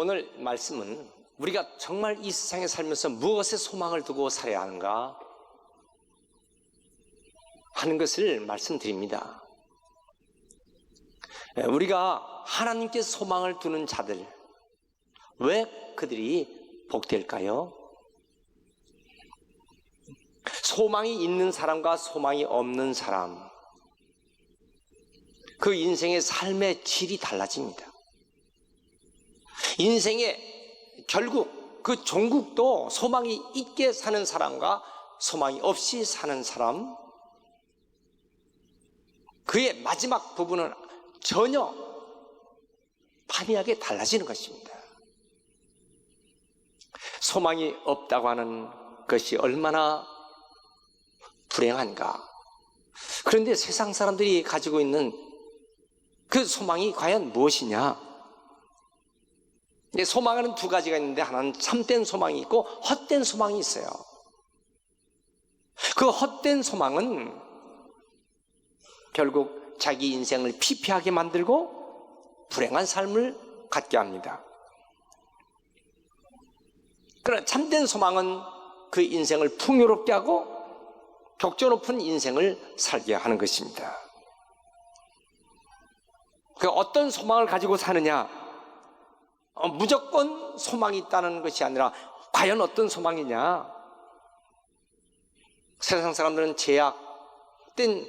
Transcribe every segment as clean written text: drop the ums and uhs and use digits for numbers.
오늘 말씀은 우리가 정말 이 세상에 살면서 무엇에 소망을 두고 살아야 하는가 하는 것을 말씀드립니다. 우리가 하나님께 소망을 두는 자들, 왜 그들이 복될까요? 소망이 있는 사람과 소망이 없는 사람, 그 인생의 삶의 질이 달라집니다. 인생의 결국 그 종국도 소망이 있게 사는 사람과 소망이 없이 사는 사람, 그의 마지막 부분은 전혀 판이하게 달라지는 것입니다. 소망이 없다고 하는 것이 얼마나 불행한가. 그런데 세상 사람들이 가지고 있는 그 소망이 과연 무엇이냐? 소망에는 두 가지가 있는데, 하나는 참된 소망이 있고 헛된 소망이 있어요. 그 헛된 소망은 결국 자기 인생을 피폐하게 만들고 불행한 삶을 갖게 합니다. 그러나 참된 소망은 그 인생을 풍요롭게 하고 격조 높은 인생을 살게 하는 것입니다. 그 어떤 소망을 가지고 사느냐, 무조건 소망이 있다는 것이 아니라 과연 어떤 소망이냐. 세상 사람들은 죄악된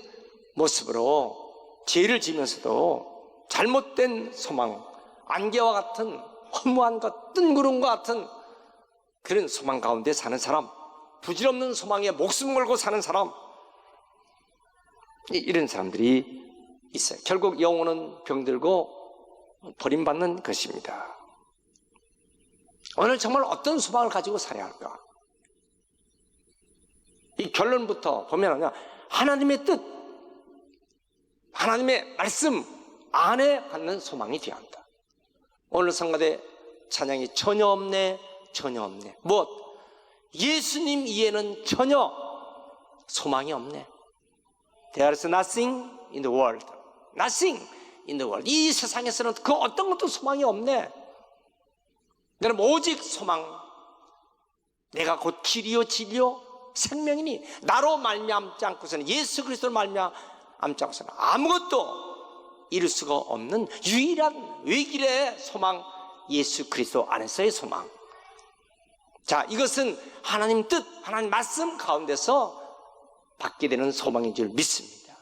모습으로 죄를 지면서도 잘못된 소망, 안개와 같은 허무한 것, 뜬구름과 같은 그런 소망 가운데 사는 사람, 부질없는 소망에 목숨 걸고 사는 사람, 이런 사람들이 있어요. 결국 영혼은 병들고 버림받는 것입니다. 오늘 정말 어떤 소망을 가지고 살아야 할까? 이 결론부터 보면 하나님의 뜻, 하나님의 말씀 안에 갖는 소망이 되어야 한다. 오늘 성가대 찬양이 전혀 없네, 전혀 없네. 무엇? 예수님 이에는 전혀 소망이 없네. There is nothing in the world. Nothing in the world. 이 세상에서는 그 어떤 것도 소망이 없네. 나는 오직 소망, 내가 곧 길이요 진리요 생명이니 나로 말미암지 않고서는, 예수 그리스도로 말미암지 않고서는 아무것도 이룰 수가 없는 유일한 외길의 소망, 예수 그리스도 안에서의 소망. 자, 이것은 하나님 뜻, 하나님 말씀 가운데서 받게 되는 소망인 줄 믿습니다.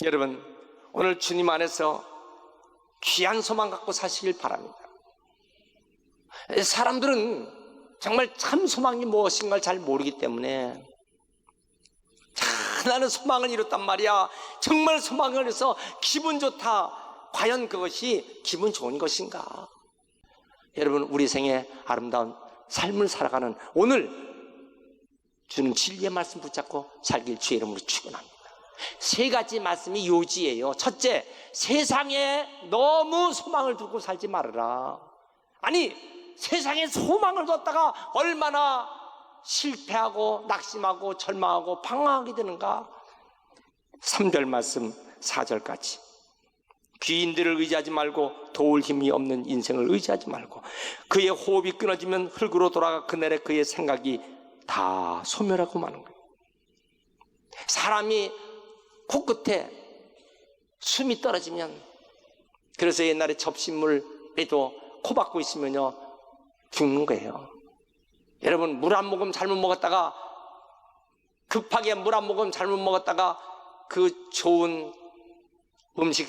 여러분, 오늘 주님 안에서 귀한 소망 갖고 사시길 바랍니다. 사람들은 정말 참 소망이 무엇인가를 잘 모르기 때문에, 나는 소망을 이뤘단 말이야, 정말 소망을 해서 기분 좋다, 과연 그것이 기분 좋은 것인가? 여러분, 우리 생에 아름다운 삶을 살아가는 오늘 주는 진리의 말씀 붙잡고 살길 주의 이름으로 축원합니다. 세 가지 말씀이 요지예요. 첫째, 세상에 너무 소망을 두고 살지 말아라. 아니, 세상에 소망을 뒀다가 얼마나 실패하고 낙심하고 절망하고 방황하게 되는가. 3절 말씀 4절까지. 귀인들을 의지하지 말고 도울 힘이 없는 인생을 의지하지 말고, 그의 호흡이 끊어지면 흙으로 돌아가 그날에 그의 생각이 다 소멸하고 마는 거예요. 사람이 코끝에 숨이 떨어지면, 그래서 옛날에 접시물에도 코 박고 있으면요 죽는 거예요. 여러분, 물 한 모금 잘못 먹었다가, 급하게 물 한 모금 잘못 먹었다가 그 좋은 음식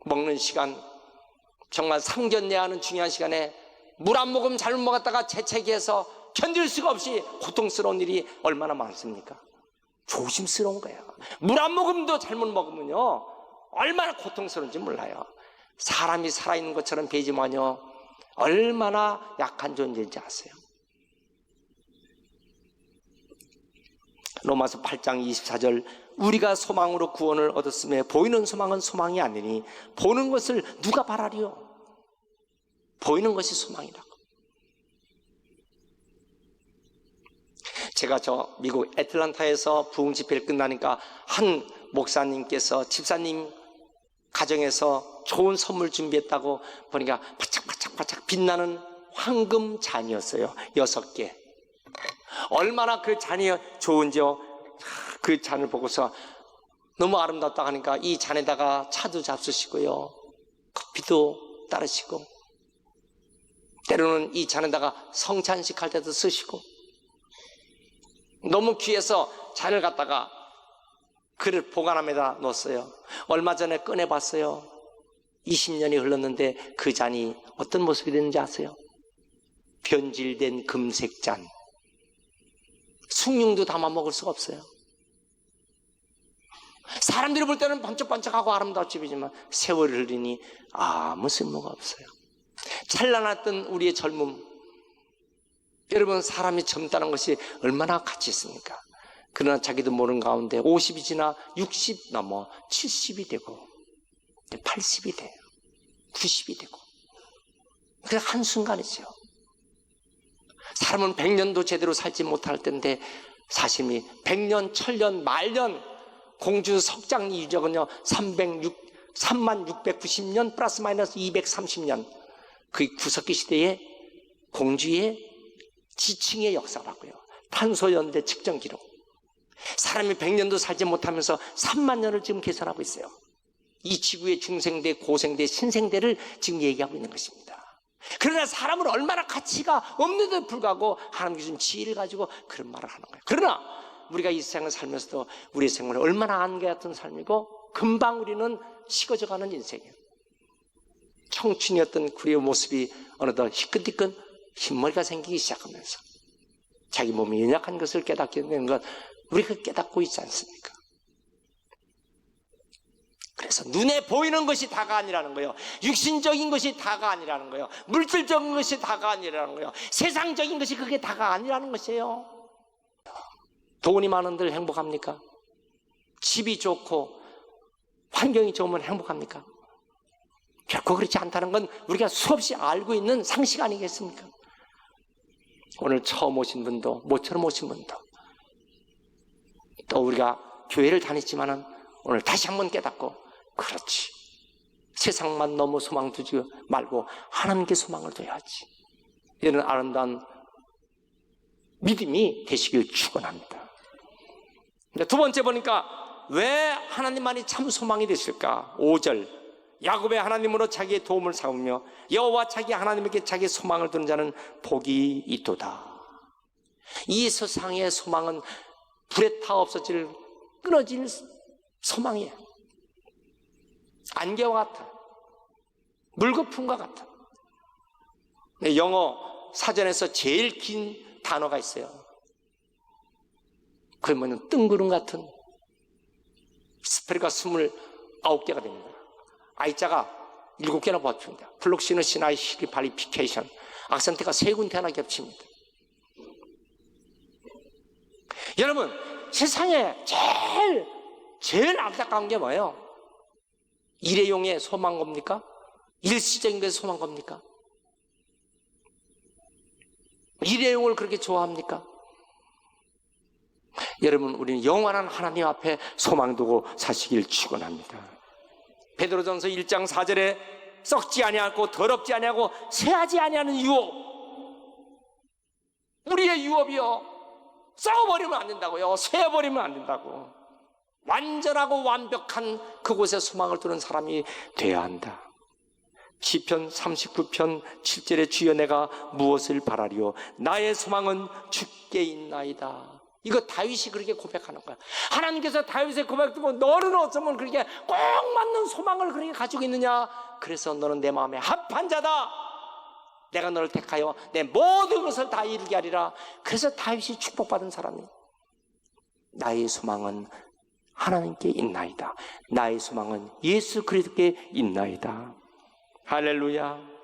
먹는 시간, 정말 상견례 하는 중요한 시간에 물 한 모금 잘못 먹었다가 재채기해서 견딜 수가 없이 고통스러운 일이 얼마나 많습니까? 조심스러운 거예요. 물 한 모금도 잘못 먹으면요 얼마나 고통스러운지 몰라요. 사람이 살아있는 것처럼 배지만요 얼마나 약한 존재인지 아세요? 로마서 8장 24절, 우리가 소망으로 구원을 얻었음에 보이는 소망은 소망이 아니니 보는 것을 누가 바라리요? 보이는 것이 소망이라고. 제가 미국 애틀란타에서 부흥 집회를 끝나니까 한 목사님께서, 집사님 가정에서 좋은 선물 준비했다고 보니까 바짝바짝바짝 빛나는 황금 잔이었어요. 6개. 얼마나 그 잔이 좋은지요. 그 잔을 보고서 너무 아름답다 하니까 이 잔에다가 차도 잡수시고요, 커피도 따르시고, 때로는 이 잔에다가 성찬식 할 때도 쓰시고, 너무 귀해서 잔을 갖다가 그릇 보관함에다 넣었어요. 얼마 전에 꺼내봤어요. 20년이 흘렀는데 그 잔이 어떤 모습이 됐는지 아세요? 변질된 금색 잔. 숭늉도 담아 먹을 수가 없어요. 사람들이 볼 때는 번쩍번쩍하고 아름다운 집이지만 세월이 흐르니 아무 쓸모가 없어요. 찬란했던 우리의 젊음, 여러분, 사람이 젊다는 것이 얼마나 가치 있습니까? 그러나 자기도 모르는 가운데 50이 지나 60 넘어 70이 되고 80이 돼요. 90이 되고. 그게 한순간이죠. 사람은 100년도 제대로 살지 못할 텐데 사심이 100년, 1000년, 말년, 공주 석장 유적은요 3690년 플러스 마이너스 230년, 그 구석기 시대의 공주의 지층의 역사라고요. 탄소연대 측정 기록. 사람이 100년도 살지 못하면서 3만 년을 지금 계산하고 있어요. 이 지구의 중생대, 고생대, 신생대를 지금 얘기하고 있는 것입니다. 그러나 사람은 얼마나 가치가 없는데도 불구하고 하나님께 준 지혜를 가지고 그런 말을 하는 거예요. 그러나 우리가 이 세상을 살면서도 우리의 생활은 얼마나 안개 같은 삶이고 금방 우리는 식어져가는 인생이에요. 청춘이었던 우리의 모습이 어느덧 희끗희끗 흰머리가 생기기 시작하면서 자기 몸이 연약한 것을 깨닫게 되는 것, 우리가 깨닫고 있지 않습니까? 그래서 눈에 보이는 것이 다가 아니라는 거예요. 육신적인 것이 다가 아니라는 거예요. 물질적인 것이 다가 아니라는 거예요. 세상적인 것이 그게 다가 아니라는 것이에요. 돈이 많은들 행복합니까? 집이 좋고 환경이 좋으면 행복합니까? 결코 그렇지 않다는 건 우리가 수없이 알고 있는 상식 아니겠습니까? 오늘 처음 오신 분도 모처럼 오신 분도 또 우리가 교회를 다녔지만은 오늘 다시 한번 깨닫고, 그렇지, 세상만 너무 소망 두지 말고 하나님께 소망을 둬야지, 이런 아름다운 믿음이 되시길 축원합니다. 두 번째 보니까 왜 하나님만이 참 소망이 됐을까? 5절, 야곱의 하나님으로 자기의 도움을 삼으며 여호와 자기 하나님에게 자기 소망을 두는 자는 복이 있도다. 이 세상의 소망은 불에 타 없어질, 끊어질 소망이에요. 안개와 같아, 물거품과 같아. 영어 사전에서 제일 긴 단어가 있어요. 그러면 뜬구름 같은, 스펠가 29개가 됩니다. I자가 7개나 붙습니다. 플록시는 시나이 시리발리피케이션, 악센트가 3군데나 겹칩니다. 여러분, 세상에 제일 안타까운 게 뭐예요? 일회용의 소망 겁니까? 일시적인 것에 소망 겁니까? 일회용을 그렇게 좋아합니까? 여러분, 우리는 영원한 하나님 앞에 소망 두고 사시길 축원합니다. 베드로전서 1장 4절에 썩지 아니하고 더럽지 아니하고 새하지 아니하는 유업, 우리의 유업이요, 썩어버리면 안 된다고요, 쇠어버리면 안 된다고. 완전하고 완벽한 그곳에 소망을 두는 사람이 되어야 한다. 시편 39편 7절에 주여 내가 무엇을 바라리요, 나의 소망은 주께 있나이다. 이거 다윗이 그렇게 고백하는 거야. 하나님께서 다윗의 고백 듣고 너는 어쩌면 그렇게 꼭 맞는 소망을 그렇게 가지고 있느냐? 그래서 너는 내 마음에 합한 자다. 내가 너를 택하여 내 모든 것을 다 이루게 하리라. 그래서 다윗이 축복받은 사람이, 나의 소망은 하나님께 있나이다. 나의 소망은 예수 그리스도께 있나이다. 할렐루야.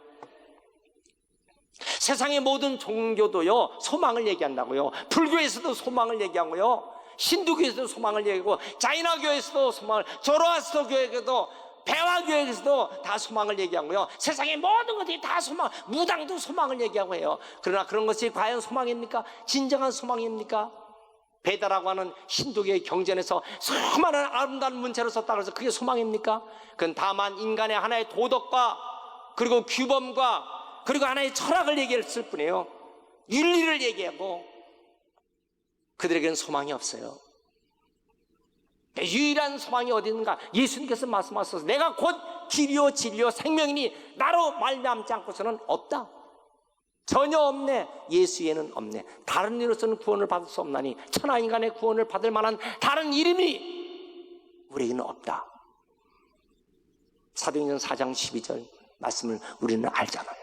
세상의 모든 종교도요 소망을 얘기한다고요. 불교에서도 소망을 얘기하고요, 힌두교에서도 소망을 얘기하고, 자이나교에서도 소망을, 조로아스터 교회에서도, 배화교회에서도 다 소망을 얘기하고요. 세상의 모든 것들이 다 소망, 무당도 소망을 얘기하고 해요. 그러나 그런 것이 과연 소망입니까? 진정한 소망입니까? 베다라고 하는 힌두교의 경전에서 수많은 아름다운 문체로 썼다고 해서 그게 소망입니까? 그건 다만 인간의 하나의 도덕과 그리고 규범과 그리고 하나의 철학을 얘기했을 뿐이에요. 윤리를 얘기하고 그들에게는 소망이 없어요. 유일한 소망이 어디 있는가? 예수님께서 말씀하셔서 내가 곧 길이요 진리요 생명이니 나로 말미암지 않고서는 없다. 전혀 없네. 예수 외에는 없네. 다른 이로서는 구원을 받을 수 없나니 천하 인간의 구원을 받을 만한 다른 이름이 우리에게는 없다. 사도행전 4장 12절 말씀을 우리는 알잖아요.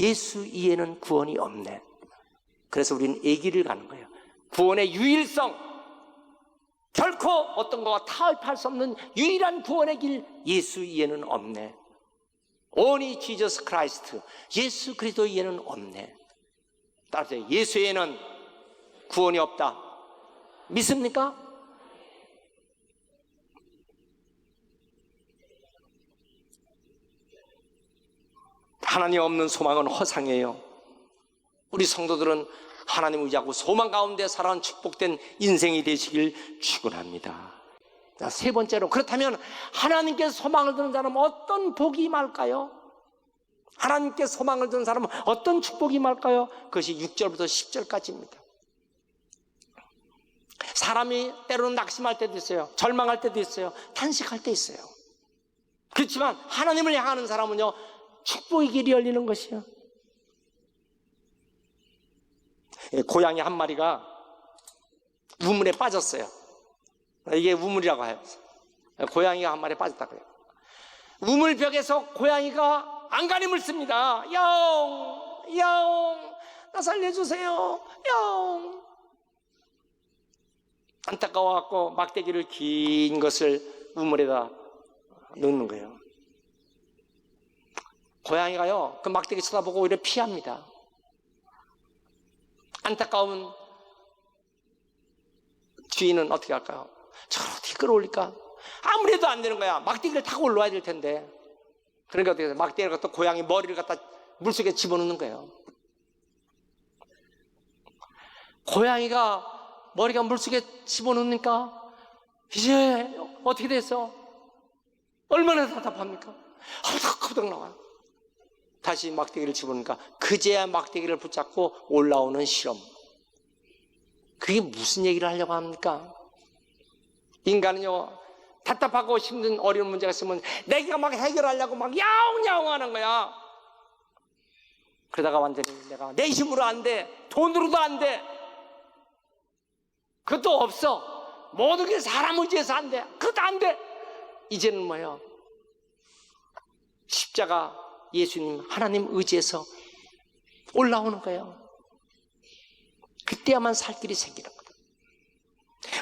예수 이에는 구원이 없네. 그래서 우리는 애기를 가는 거예요. 구원의 유일성, 결코 어떤 거와 타협할 수 없는 유일한 구원의 길, 예수 이에는 없네. Only Jesus Christ, 예수 그리스도 이에는 없네. 따라서 예수 에는 구원이 없다. 믿습니까? 하나님 없는 소망은 허상이에요. 우리 성도들은 하나님 의지하고 소망 가운데 살아온 축복된 인생이 되시길 축원합니다. 자, 세 번째로, 그렇다면 하나님께 소망을 두는 사람은 어떤 복이 임할까요? 하나님께 소망을 두는 사람은 어떤 축복이 임할까요? 그것이 6절부터 10절까지입니다. 사람이 때로는 낙심할 때도 있어요. 절망할 때도 있어요. 탄식할 때 있어요. 그렇지만 하나님을 향하는 사람은요, 축복의 길이 열리는 것이요. 고양이 한 마리가 우물에 빠졌어요. 이게 우물이라고 해요. 고양이가 한 마리 빠졌다고요. 우물벽에서 고양이가 안간힘을 씁니다. 야옹, 야옹, 나 살려주세요. 야옹. 안타까워갖고 막대기를 긴 것을 우물에다 넣는 거예요. 고양이가요, 그 막대기 쳐다보고 오히려 피합니다. 안타까운 주인은 어떻게 할까요? 저걸 어떻게 끌어올릴까? 아무래도 안 되는 거야. 막대기를 타고 올라와야 될 텐데. 그러니까 어떻게 해요? 막대기를 갖다 고양이 머리를 갖다 물속에 집어넣는 거예요. 고양이가 머리가 물속에 집어넣으니까 이제 어떻게 됐어? 얼마나 답답합니까? 허덕허덕 나와요. 다시 막대기를 집어넣으니까 그제야 막대기를 붙잡고 올라오는 실험. 그게 무슨 얘기를 하려고 합니까? 인간은요, 답답하고 힘든 어려운 문제가 있으면 내가 막 해결하려고 막 야옹야옹 하는 거야. 그러다가 완전히 내가 내 힘으로 안 돼, 돈으로도 안 돼, 그것도 없어, 모든 게 사람 의지해서 안 돼, 그것도 안 돼. 이제는 뭐예요? 십자가 예수님 하나님 의지해서 올라오는 거예요. 그때야만 살 길이 생기는 거다.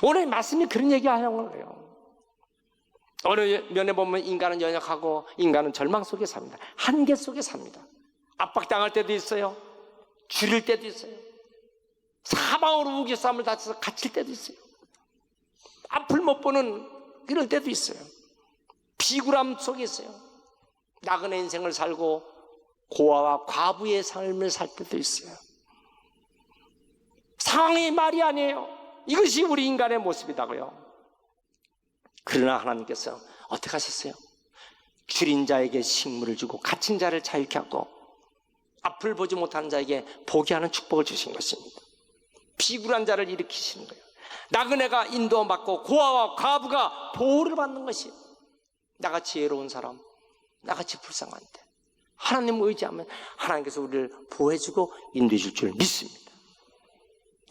오늘 말씀이 그런 얘기 하려고 거예요. 어느 면에 보면 인간은 연약하고 인간은 절망 속에 삽니다. 한계 속에 삽니다. 압박당할 때도 있어요. 줄일 때도 있어요. 사방으로 우겨싸움을 다쳐서 갇힐 때도 있어요. 앞을 못 보는 이럴 때도 있어요. 비굴함 속에 있어요. 나그네 인생을 살고 고아와 과부의 삶을 살 때도 있어요. 상황이 말이 아니에요. 이것이 우리 인간의 모습이다고요. 그러나 하나님께서 어떻게 하셨어요? 줄인 자에게 식물을 주고 갇힌 자를 자유케 하고 앞을 보지 못한 자에게 보게 하는 축복을 주신 것입니다. 비굴한 자를 일으키시는 거예요. 나그네가 인도받고 고아와 과부가 보호를 받는 것이에요. 나같이 예로운 사람, 나같이 불쌍한데 하나님 의지하면 하나님께서 우리를 보호해주고 인도해 줄 줄 믿습니다.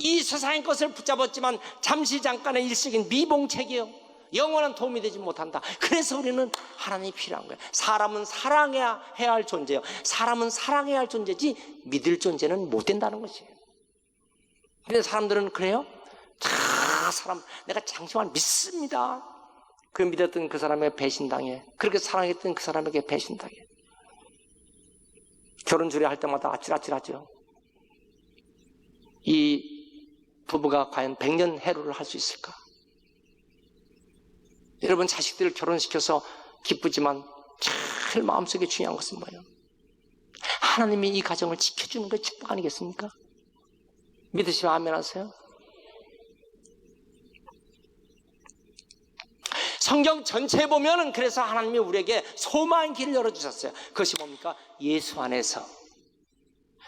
이 세상의 것을 붙잡았지만 잠시 잠깐의 일시적인 미봉책이에요. 영원한 도움이 되지 못한다. 그래서 우리는 하나님이 필요한 거예요. 사람은 사랑해야 할 존재예요. 사람은 사랑해야 할 존재지 믿을 존재는 못 된다는 것이에요. 근데 사람들은 그래요? 다 사람 내가 장시환 믿습니다. 그 믿었던 그 사람에게 배신당해. 그렇게 사랑했던 그 사람에게 배신당해. 결혼 주례할 때마다 아찔아찔하죠. 이 부부가 과연 100년 해로를 할 수 있을까? 여러분, 자식들을 결혼시켜서 기쁘지만 제일 마음속에 중요한 것은 뭐예요? 하나님이 이 가정을 지켜주는 게 축복 아니겠습니까? 믿으시면 아멘 하세요. 성경 전체에 보면은 그래서 하나님이 우리에게 소망의 길을 열어주셨어요. 그것이 뭡니까? 예수 안에서.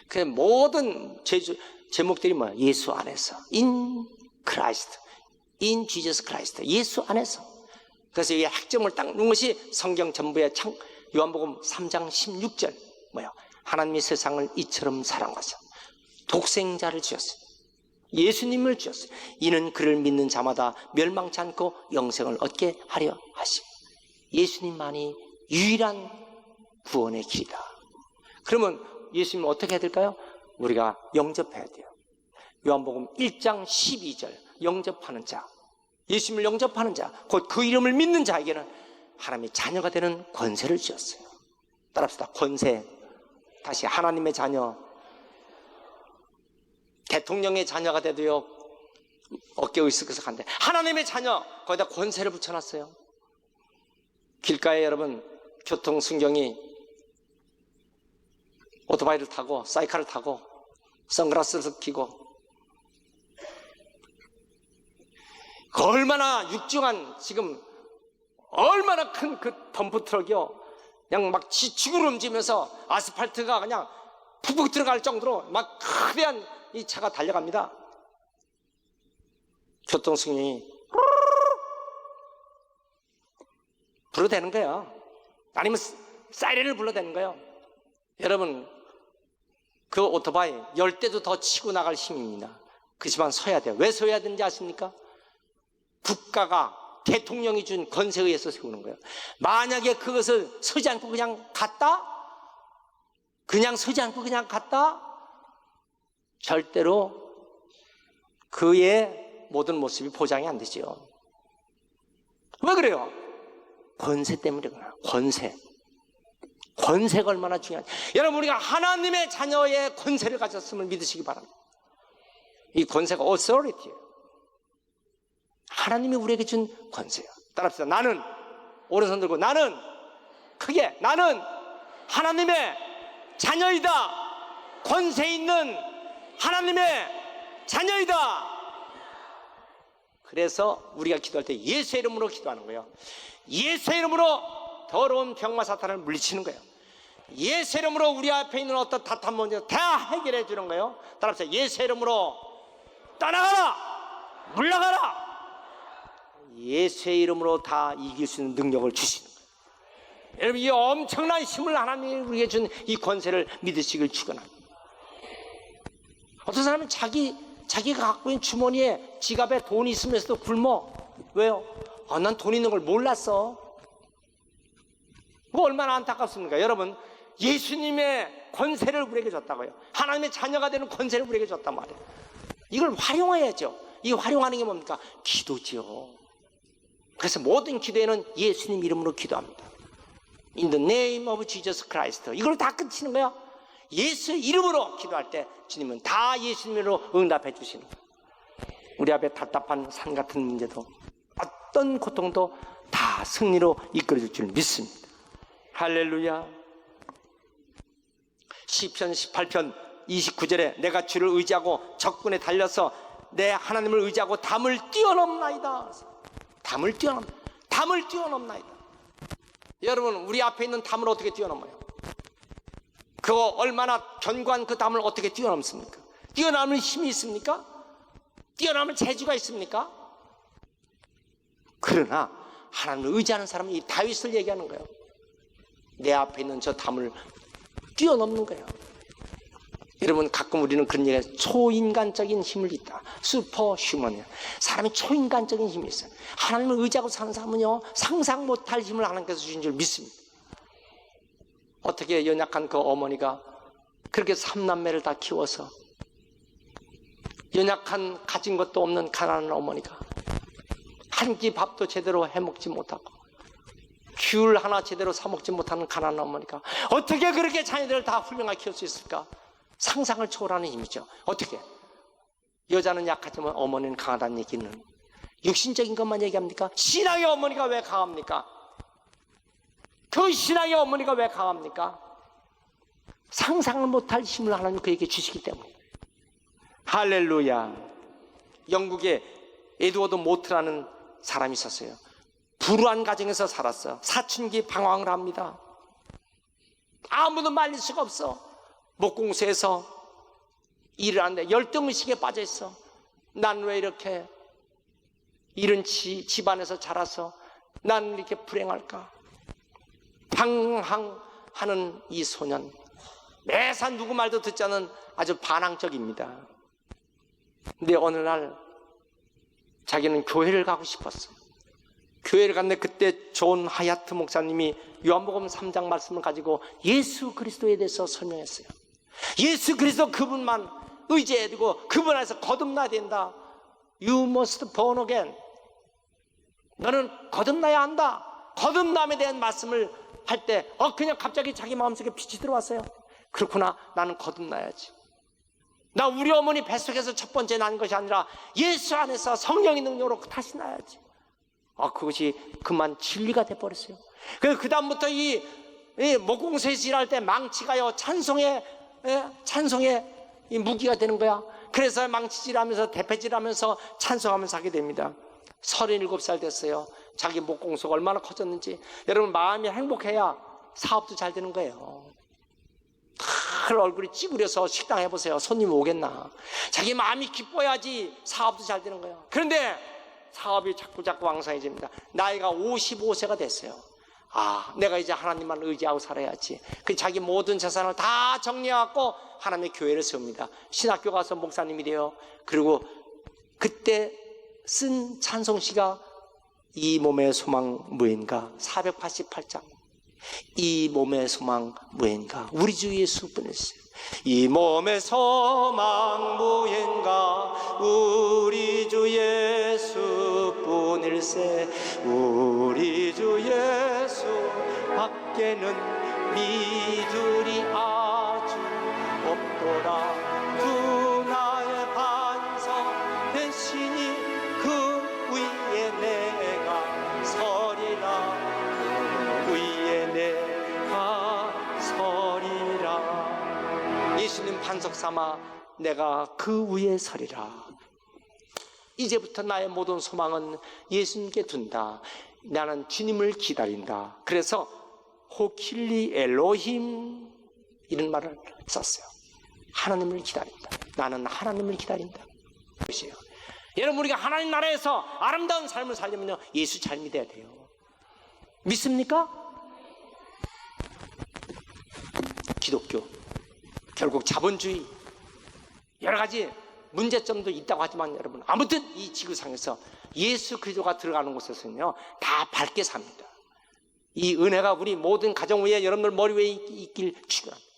그 모든 제목들이 뭐야? 예수 안에서. In Christ. In Jesus Christ. 예수 안에서. 그래서 이 핵점을 딱 놓은 것이 성경 전부의 요한복음 3장 16절. 뭐야? 하나님이 세상을 이처럼 사랑하사 독생자를 주셨어요. 예수님을 주셨어요. 이는 그를 믿는 자마다 멸망치 않고 영생을 얻게 하려 하시고, 예수님만이 유일한 구원의 길이다. 그러면 예수님 어떻게 해야 될까요? 우리가 영접해야 돼요. 요한복음 1장 12절, 영접하는 자, 예수님을 영접하는 자, 곧 그 이름을 믿는 자에게는 하나님의 자녀가 되는 권세를 주셨어요. 따라합시다. 권세. 다시 하나님의 자녀. 대통령의 자녀가 돼도요, 어깨 으쓱으쓱한데 하나님의 자녀, 거기다 권세를 붙여놨어요. 길가에 여러분 교통순경이 오토바이를 타고 사이클을 타고 선글라스를 끼고, 그 얼마나 육중한, 지금 얼마나 큰 그 덤프트럭이요, 그냥 막 지축을 움직이면서 아스팔트가 그냥 푹푹 들어갈 정도로 막 거대한 이 차가 달려갑니다. 교통승이 불러대는 거예요. 아니면 사이렌을 불러대는 거예요. 여러분, 그 오토바이 10대도 더 치고 나갈 힘입니다. 그렇지만 서야 돼요. 왜 서야 되는지 아십니까? 국가가, 대통령이 준 권세에 의해서 세우는 거예요. 만약에 그것을 서지 않고 그냥 갔다? 그냥 서지 않고 그냥 갔다? 절대로 그의 모든 모습이 보장이 안 되죠. 왜 그래요? 권세 때문에 그래요. 권세. 권세가 얼마나 중요한지. 여러분, 우리가 하나님의 자녀의 권세를 가졌음을 믿으시기 바랍니다. 이 권세가 authority예요. 하나님이 우리에게 준 권세예요. 따라합시다. 나는, 오른손 들고, 나는 크게, 나는 하나님의 자녀이다. 권세 있는 하나님의 자녀이다. 그래서 우리가 기도할 때 예수의 이름으로 기도하는 거예요. 예수의 이름으로 더러운 병마 사탄을 물리치는 거예요. 예수의 이름으로 우리 앞에 있는 어떤 다툼 문제 다 해결해 주는 거예요. 따라서 예수의 이름으로 떠나가라, 물러가라. 예수의 이름으로 다 이길 수 있는 능력을 주시는 거예요. 여러분, 이 엄청난 힘을 하나님이 우리에게 준 이 권세를 믿으시길 축원합니다. 어떤 사람은 자기가 갖고 있는 주머니에, 지갑에 돈이 있으면서도 굶어. 왜요? 난 돈 있는 걸 몰랐어. 그거 얼마나 안타깝습니까? 여러분, 예수님의 권세를 우리에게 줬다고요. 하나님의 자녀가 되는 권세를 우리에게 줬단 말이에요. 이걸 활용해야죠. 이 활용하는 게 뭡니까? 기도지요. 그래서 모든 기도에는 예수님 이름으로 기도합니다. In the name of Jesus Christ. 이걸 다 끝이는 거예요. 예수 이름으로 기도할 때 주님은 다 예수님으로 응답해 주시는 거예요. 우리 앞에 답답한 산 같은 문제도, 어떤 고통도 다 승리로 이끌어 줄 줄 믿습니다. 할렐루야. 시편 18편 29절에 내가 주를 의지하고 적군에 달려서 내 하나님을 의지하고 담을 뛰어넘나이다. 담을 뛰어넘나이다. 여러분, 우리 앞에 있는 담을 어떻게 뛰어넘어요? 그거 얼마나 견고한 그 담을 어떻게 뛰어넘습니까? 뛰어넘을 힘이 있습니까? 뛰어넘을 재주가 있습니까? 그러나 하나님을 의지하는 사람은 이 다윗을 얘기하는 거예요. 내 앞에 있는 저 담을 뛰어넘는 거예요. 여러분, 가끔 우리는 그런 얘기해요. 초인간적인 힘을 있다. 슈퍼휴먼이에요. 사람이 초인간적인 힘이 있어요. 하나님을 의지하고 사는 사람은요, 상상 못할 힘을 하나님께서 주신 줄 믿습니다. 어떻게 연약한 그 어머니가 그렇게 3남매를 다 키워서, 연약한 가진 것도 없는 가난한 어머니가 한 끼 밥도 제대로 해먹지 못하고 귤 하나 제대로 사먹지 못하는 가난한 어머니가 어떻게 그렇게 자녀들을 다 훌륭하게 키울 수 있을까? 상상을 초월하는 힘이죠. 어떻게? 여자는 약하지만 어머니는 강하다는 얘기는 육신적인 것만 얘기합니까? 신앙의 어머니가 왜 강합니까? 그 신앙의 어머니가 왜 강합니까? 상상을 못할 힘을 하나님 그에게 주시기 때문에. 할렐루야. 영국에 에드워드 모트라는 사람이 있었어요. 불우한 가정에서 살았어. 사춘기 방황을 합니다. 아무도 말릴 수가 없어. 목공소에서 일을 하는데 열등의식에 빠져 있어. 난 왜 이렇게 이런 집안에서 자라서 난 이렇게 불행할까? 방황하는 이 소년, 매사 누구 말도 듣지 않은 아주 반항적입니다. 근데 어느 날 자기는 교회를 가고 싶었어. 교회를 갔는데 그때 존 하야트 목사님이 요한복음 3장 말씀을 가지고 예수 그리스도에 대해서 설명했어요. 예수 그리스도 그분만 의지해야 되고 그분 안에서 거듭나야 된다. You must born again. 너는 거듭나야 한다. 거듭남에 대한 말씀을 할 때 그냥 갑자기 자기 마음속에 빛이 들어왔어요. 그렇구나, 나는 거듭나야지. 나 우리 어머니 뱃속에서 첫 번째 난 것이 아니라 예수 안에서 성령의 능력으로 다시 나야지. 그것이 그만 진리가 돼버렸어요. 그래서 그 다음부터 이 목공소에서 일할 때 망치가요 찬송의 이 무기가 되는 거야. 그래서 망치질하면서 대패질하면서 찬송하면서 하게 됩니다. 37살 됐어요. 자기 목공소가 얼마나 커졌는지. 여러분, 마음이 행복해야 사업도 잘 되는 거예요. 늘 얼굴이 찌그려서 식당 해보세요. 손님 오겠나. 자기 마음이 기뻐야지 사업도 잘 되는 거예요. 그런데 사업이 자꾸 왕성해집니다. 나이가 55세가 됐어요. 내가 이제 하나님만 의지하고 살아야지. 그 자기 모든 재산을 다 정리해갖고 하나님의 교회를 세웁니다. 신학교 가서 목사님이 돼요. 그리고 그때 쓴 찬송시가 이 몸의 소망 무인가 488장. 이 몸의 소망 무인가 우리 주 예수뿐일세. 이 몸의 소망 무인가 우리 주 예수뿐일세. 우리 주 예수 밖에는 믿으리 아주 없도라. 두 나의 반석 대신이 그 위에 내가 서리라. 그 위에 내가 서리라. 예수님 반석 삼아 내가 그 위에 서리라. 이제부터 나의 모든 소망은 예수님께 둔다. 나는 주님을 기다린다. 그래서 호킬리 엘로힘 이런 말을 썼어요. 하나님을 기다린다. 나는 하나님을 기다린다. 그것이에요. 여러분, 우리가 하나님 나라에서 아름다운 삶을 살려면요, 예수 잘 믿어야 돼요. 믿습니까? 기독교 결국 자본주의 여러 가지 문제점도 있다고 하지만 여러분, 아무튼 이 지구상에서 예수 그리스도가 들어가는 곳에서는요 다 밝게 삽니다. 이 은혜가 우리 모든 가정 위에, 여러분들 머리 위에 있길 축원합니다.